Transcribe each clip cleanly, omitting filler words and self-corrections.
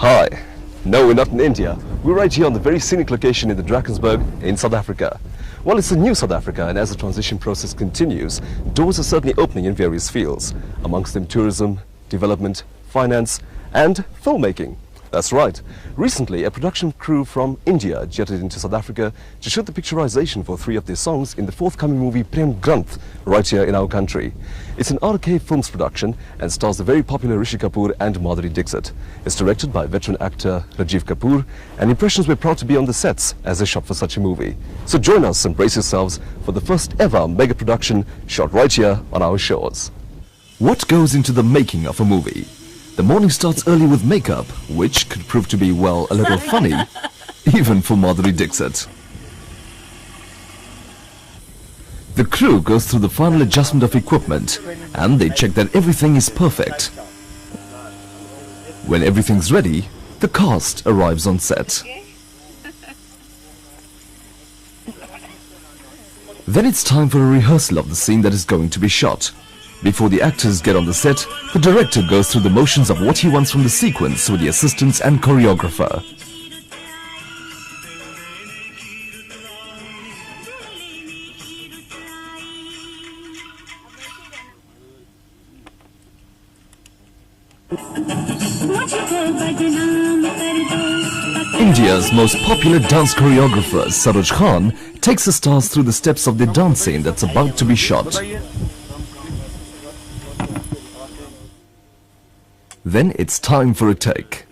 Hi. No, we're not in India. We're right here on the very scenic location in the Drakensberg in South Africa. Well, it's a new South Africa, and as the transition process continues, doors are certainly opening in various fields, amongst them tourism, development, finance, and filmmaking. That's right. Recently, a production crew from India jetted into South Africa to shoot the picturization for 3 of their songs in the forthcoming movie Prem Granth, right here in our country. It's an RK Films production and stars the very popular Rishi Kapoor and Madhuri Dixit. It's directed by veteran actor Rishi Kapoor, and Impressions were proud to be on the sets as they shot for such a movie. So join us and brace yourselves for the first ever mega production shot right here on our shores. What goes into the making of a movie? The morning starts early with makeup, which could prove to be, well, a little funny, even for Madhuri Dixit. The crew goes through the final adjustment of equipment, and they check that everything is perfect. When everything's ready, the cast arrives on set. Then it's time for a rehearsal of the scene that is going to be shot. Before the actors get on the set, the director goes through the motions of what he wants from the sequence with the assistants and choreographer. India's most popular dance choreographer, Saroj Khan, takes the stars through the steps of the dance scene that's about to be shot. Then it's time for a take.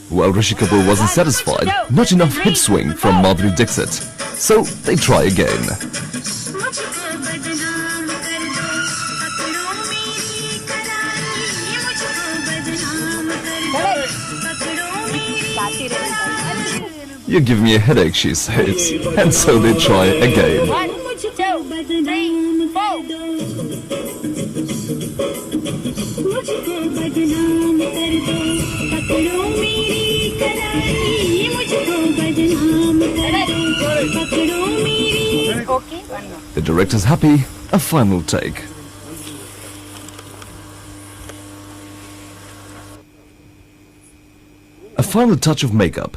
Well, Rishi Kapoor wasn't satisfied. Not enough hip swing from Madhuri Dixit. So they try again. You give me a headache, she says, and so they try again. 1, 2, 3, 4. The director's happy. A final take. A final touch of makeup.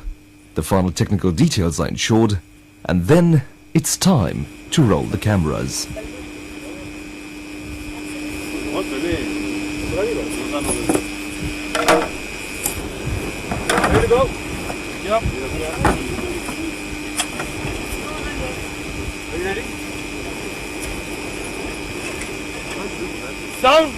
The final technical details are ensured, and then it's time to roll the cameras. Ready to go? Yep. Are you ready? Sound!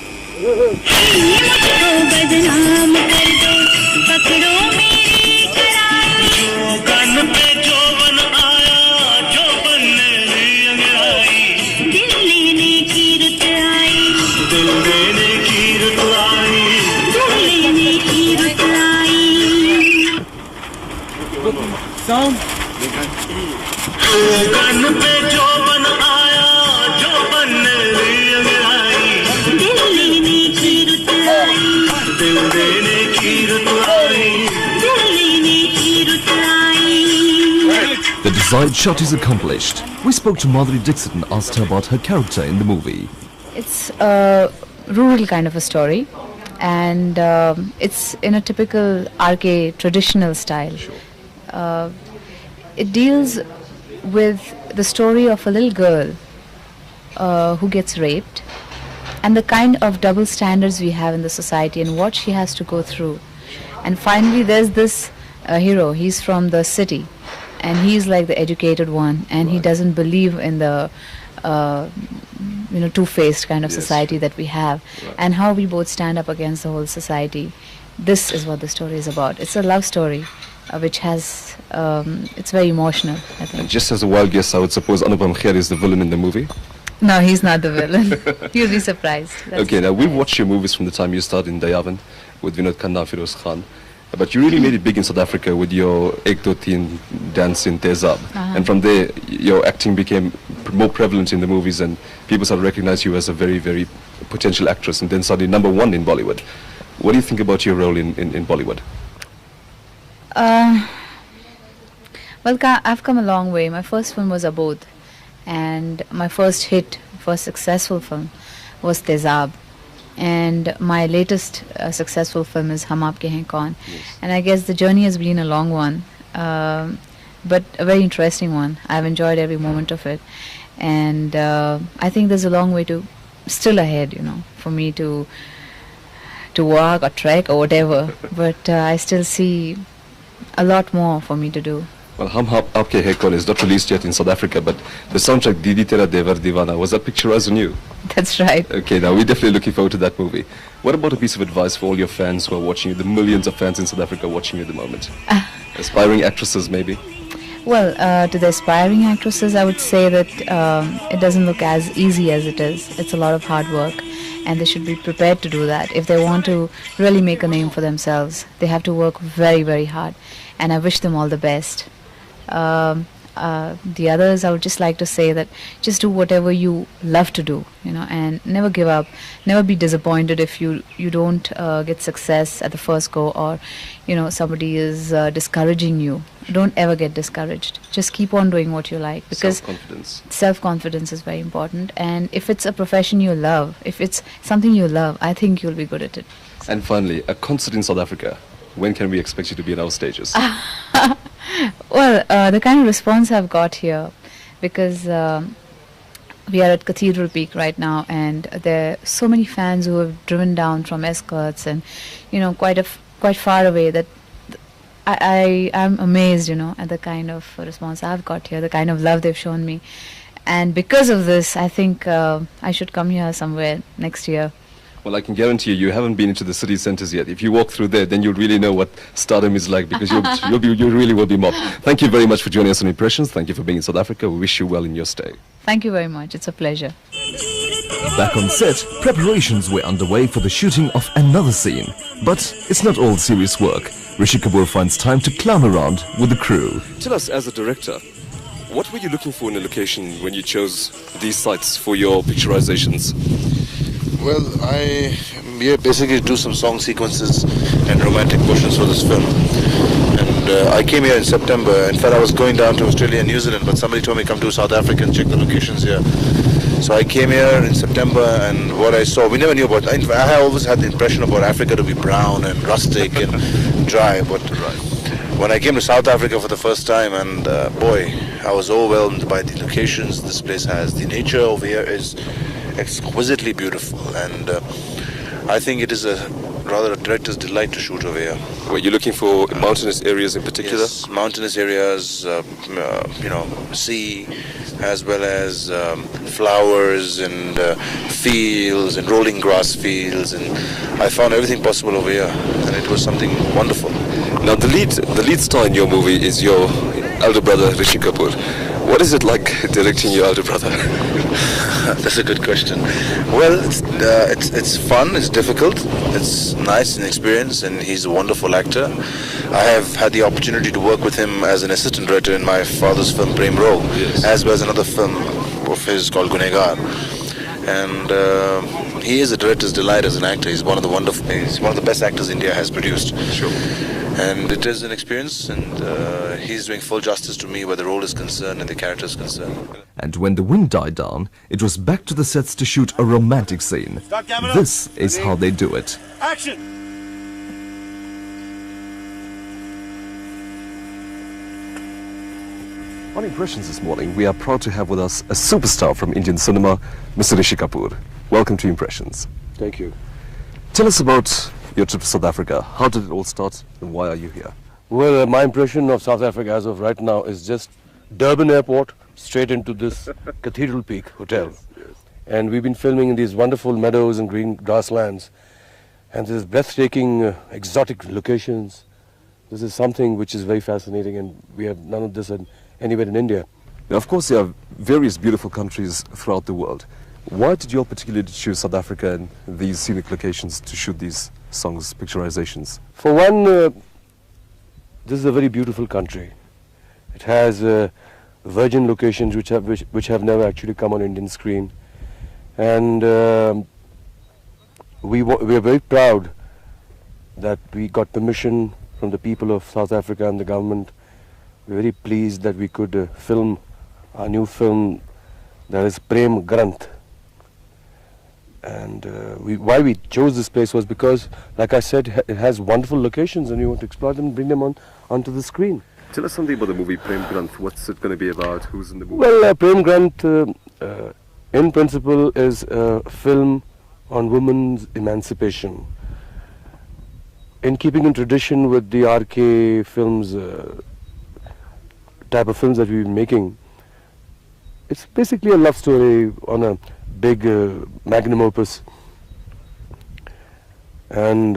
Sound. The desired shot is accomplished. We spoke to Madhuri Dixit and asked her about her character in the movie. It's a rural kind of a story, and it's in a typical RK traditional style. It deals with the story of a little girl who gets raped, and the kind of double standards we have in the society and what she has to go through. And finally there's this hero. He's from the city, and he's like the educated one, and he doesn't believe in the two-faced kind of society that we have, and how we both stand up against the whole society. This is what the story is about. It's a love story which has it's very emotional, I think. And just as a wild guess, I would suppose Anupam Kher is the villain in the movie. No, he's not the villain. You'll be surprised. Okay, now we've watched your movies from the time you started in Dayavan with Vinod Khanna, Firoz Khan. But you really made it big in South Africa with your Ek Do Teen dance in Tezab. And from there, your acting became more prevalent in the movies, and people started to recognize you as a very, very potential actress, and then suddenly #1 in Bollywood. What do you think about your role in Bollywood? Well, I've come a long way. My first film was Abodh, and my first successful film was Tezab. And my latest successful film is Hum Aapke Hain Kaun. Yes. And I guess the journey has been a long one, but a very interesting one. I've enjoyed every moment of it. And I think there's a long way to still ahead, for me to walk or trek or whatever. But I still see a lot more for me to do. Well, Hum Aapke Hain Kaun is not released yet in South Africa, but the soundtrack Didi Tera Devar Divana, was that picturized on you? That's right. Okay, now we're definitely looking forward to that movie. What about a piece of advice for all your fans who are watching you, the millions of fans in South Africa watching you at the moment? Aspiring actresses, maybe? Well, to the aspiring actresses, I would say that it doesn't look as easy as it is. It's a lot of hard work, and they should be prepared to do that. If they want to really make a name for themselves, they have to work very, very hard, and I wish them all the best. The others, I would just like to say that just do whatever you love to do, and never give up. Never be disappointed if you don't get success at the first go, or somebody is discouraging you. Don't ever get discouraged. Just keep on doing what you like, because self-confidence is very important. And if it's a profession you love, if it's something you love, I think you'll be good at it. And finally, a concert in South Africa. When can we expect you to be in our stages? Well, the kind of response I've got here, because we are at Cathedral Peak right now, and there are so many fans who have driven down from Escorts and quite far away, that I'm amazed, at the kind of response I've got here, the kind of love they've shown me, and because of this, I think I should come here somewhere next year. Well, I can guarantee you haven't been into the city centres yet. If you walk through there, then you'll really know what stardom is like, because you really will be mobbed. Thank you very much for joining us on Impressions. Thank you for being in South Africa. We wish you well in your stay. Thank you very much. It's a pleasure. Back on set, preparations were underway for the shooting of another scene. But it's not all serious work. Rishi Kapoor finds time to clown around with the crew. Tell us, as a director, what were you looking for in a location when you chose these sites for your picturizations? Well, I basically do some song sequences and romantic portions for this film. And I came here in September. In fact, I was going down to Australia and New Zealand, but somebody told me come to South Africa and check the locations here. So I came here in September, and what I saw, we never knew about. I always had the impression about Africa to be brown and rustic and dry, but when I came to South Africa for the first time, and boy, I was overwhelmed by the locations this place has. The nature over here is exquisitely beautiful, and I think it is rather a director's delight to shoot over here. Were you looking for mountainous areas in particular? Yes, mountainous areas, sea, as well as flowers and fields and rolling grass fields, and I found everything possible over here, and it was something wonderful. Now, the lead star in your movie is your elder brother, Rishi Kapoor. What is it like directing your elder brother? That's a good question. Well, it's fun, it's difficult, it's nice and experience, and he's a wonderful actor. I have had the opportunity to work with him as an assistant director in my father's film Prem Granth, yes, as well as another film of his called Gunegar. And he is a director's delight as an actor. He's one of the best actors India has produced. Sure. And it is an experience, and he's doing full justice to me where the role is concerned and the character is concerned. And when the wind died down, it was back to the sets to shoot a romantic scene. This is how they do it. Action! On Impressions this morning, we are proud to have with us a superstar from Indian cinema, Mr. Rishi Kapoor. Welcome to Impressions. Thank you. Tell us about your trip to South Africa. How did it all start, and why are you here? Well, my impression of South Africa as of right now is just Durban Airport straight into this Cathedral Peak Hotel. Yes. And we've been filming in these wonderful meadows and green grasslands. And there's breathtaking, exotic locations. This is something which is very fascinating, and we have none of this anywhere in India. Now, of course, there are various beautiful countries throughout the world. Why did you all particularly choose South Africa and these scenic locations to shoot these songs, picturizations? For one, this is a very beautiful country. It has virgin locations which have never actually come on Indian screen, and we are very proud that we got permission from the people of South Africa and the government very pleased that we could film our new film, that is Prem Granth. And why we chose this place was because, like I said, it has wonderful locations and we want to explore them and bring them onto the screen. Tell us something about the movie Prem Granth. What's it going to be about? Who's in the movie? Well, Prem Granth, in principle, is a film on women's emancipation. In keeping in tradition with the RK films, type of films that we've been making, it's basically a love story on a big magnum opus. And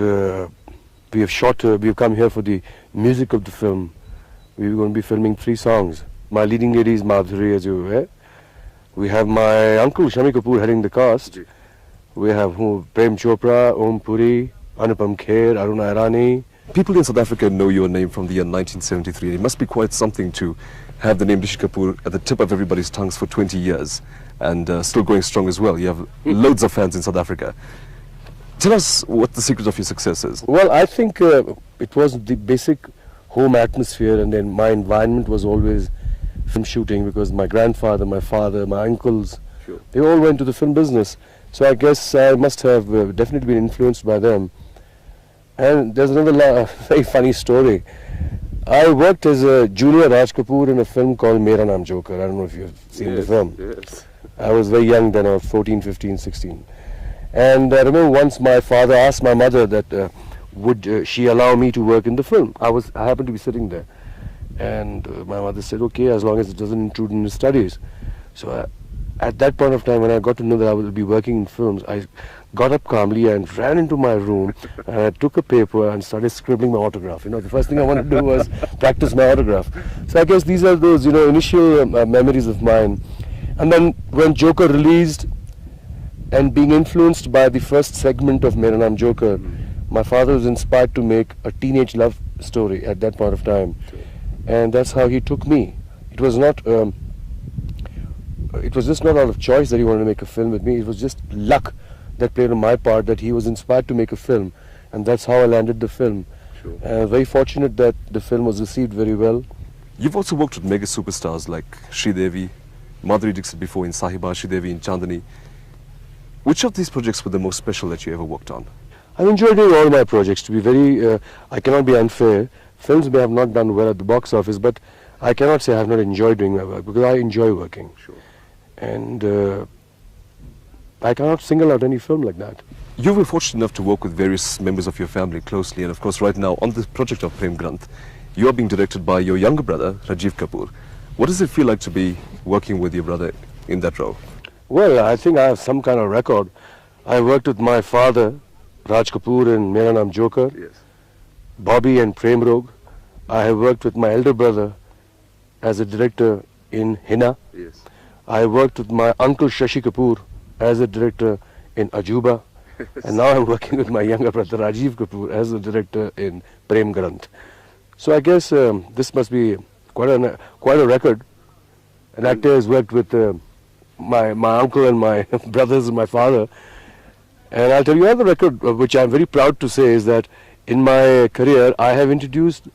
we have shot, we've come here for the music of the film. We're going to be filming 3 songs. My leading lady is Madhuri, as you're aware. We have my uncle Shami Kapoor heading the cast. We have Prem Chopra, Om Puri, Anupam Kher, Aruna Irani. People in South Africa know your name from the year 1973. It must be quite something to have the name Rishi Kapoor at the tip of everybody's tongues for 20 years and still going strong as well. You have loads of fans in South Africa. Tell us what the secret of your success is. Well, I think it was the basic home atmosphere, and then my environment was always film shooting because my grandfather, my father, my uncles, they all went to the film business. So I guess I must have definitely been influenced by them. And there's another very funny story. I worked as a junior Raj Kapoor in a film called Mera Naam Joker. I don't know if you've seen the film. Yes. I was very young then, I was 14, 15, 16. And I remember once my father asked my mother that would she allow me to work in the film. I happened to be sitting there. And my mother said, okay, as long as it doesn't intrude in the studies. So at that point of time, when I got to know that I would be working in films, I got up calmly and ran into my room and I took a paper and started scribbling my autograph. You know, the first thing I wanted to do was practice my autograph. So I guess these are those, you know, initial memories of mine. And then when Joker released, and being influenced by the first segment of Mera Naam Joker, my father was inspired to make a teenage love story at that point of time. And that's how he took me. It was not, it was just not out of choice that he wanted to make a film with me. It was just luck that played on my part, that he was inspired to make a film. And that's how I landed the film. Very fortunate that the film was received very well. You've also worked with mega superstars like Sridevi, Madhuri Dixit before in Sahiba, Sridevi in Chandani. Which of these projects were the most special that you ever worked on? I've enjoyed doing all my projects. To be very, I cannot be unfair. Films may have not done well at the box office, but I cannot say I have not enjoyed doing my work because I enjoy working. And I cannot single out any film like that. You were fortunate enough to work with various members of your family closely, and of course right now on the project of Prem Granth, you are being directed by your younger brother, Rajiv Kapoor. What does it feel like to be working with your brother in that role? Well, I think I have some kind of record. I worked with my father, Raj Kapoor, in Mera Naam Joker, Bobby and Prem Rog. I have worked with my elder brother as a director in Hina. I worked with my uncle Shashi Kapoor as a director in Ajuba. And now I'm working with my younger brother Rajiv Kapoor as a director in Prem Granth. So I guess this must be quite a record. An actor has worked with my uncle and my brothers and my father. And I'll tell you another record which I'm very proud to say is that in my career I have introduced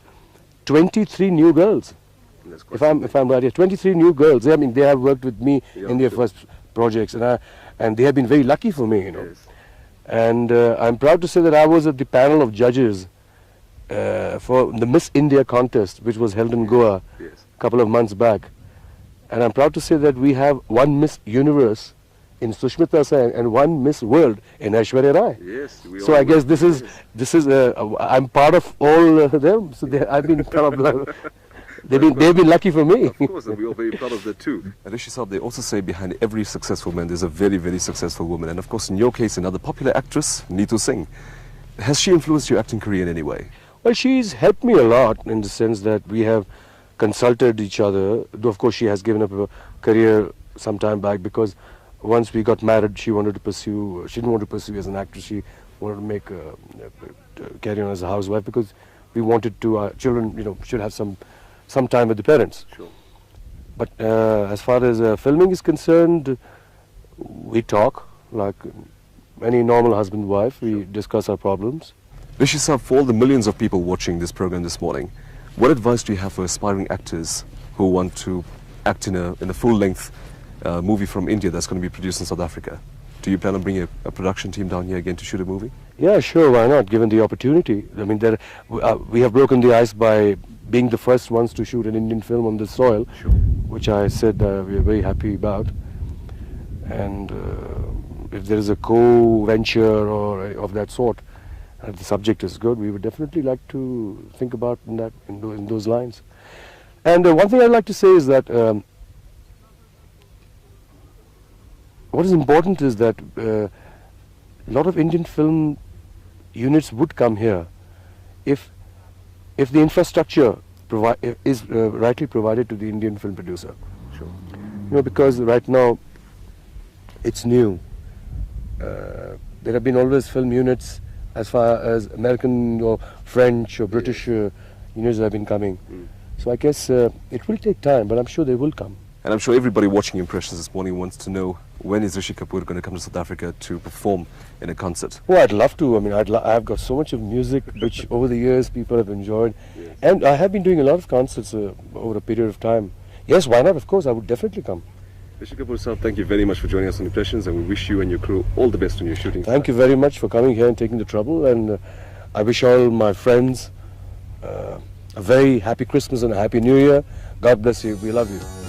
23 new girls. If I'm right here, 23 new girls. I mean, they have worked with me in their first projects, and they have been very lucky for me, you know. And I'm proud to say that I was at the panel of judges for the Miss India contest, which was held in Goa a couple of months back. And I'm proud to say that we have one Miss Universe in Sushmita Sen and one Miss World in Aishwarya Rai. So I guess this is I'm part of all of them. So I've been kind of they've been lucky for me. Of course, and we're all very proud of that too. And Rishi Saab, they also say behind every successful man there's a very, very successful woman. And of course, in your case, another popular actress, Neetu Singh. Has she influenced your acting career in any way? Well, she's helped me a lot in the sense that we have consulted each other. Though of course she has given up a career some time back because once we got married, she didn't want to pursue as an actress. She wanted to make carry on as a housewife because we wanted to, our children, you know, should have some time with the parents. But as far as filming is concerned, we talk like any normal husband-wife. We discuss our problems. Rishi Saab, for all the millions of people watching this program this morning, What advice do you have for aspiring actors who want to act in a full-length movie from India that's going to be produced in South Africa? Do you plan on bringing a production team down here again to shoot a movie? Yeah, sure, why not, given the opportunity. I mean, we have broken the ice by being the first ones to shoot an Indian film on this soil, Sure. which I said we are very happy about. And if there is a co-venture or of that sort, and if the subject is good, we would definitely like to think about in those lines. And one thing I'd like to say is that what is important is that a lot of Indian film units would come here if the infrastructure is rightly provided to the Indian film producer. Sure. You know, because right now it's new. There have been always film units as far as American or French or British units have been coming. So I guess it will take time, but I'm sure they will come. And I'm sure everybody watching Impressions this morning wants to know, when is Rishi Kapoor going to come to South Africa to perform in a concert? Oh, I'd love to. I mean, I've got so much of music which over the years people have enjoyed. And I have been doing a lot of concerts over a period of time. Yes, why not? Of course, I would definitely come. Rishi Kapoor sir, thank you very much for joining us on Impressions, and we wish you and your crew all the best on your shooting. Thank you very much for coming here and taking the trouble, and I wish all my friends a very happy Christmas and a happy New Year. God bless you. We love you.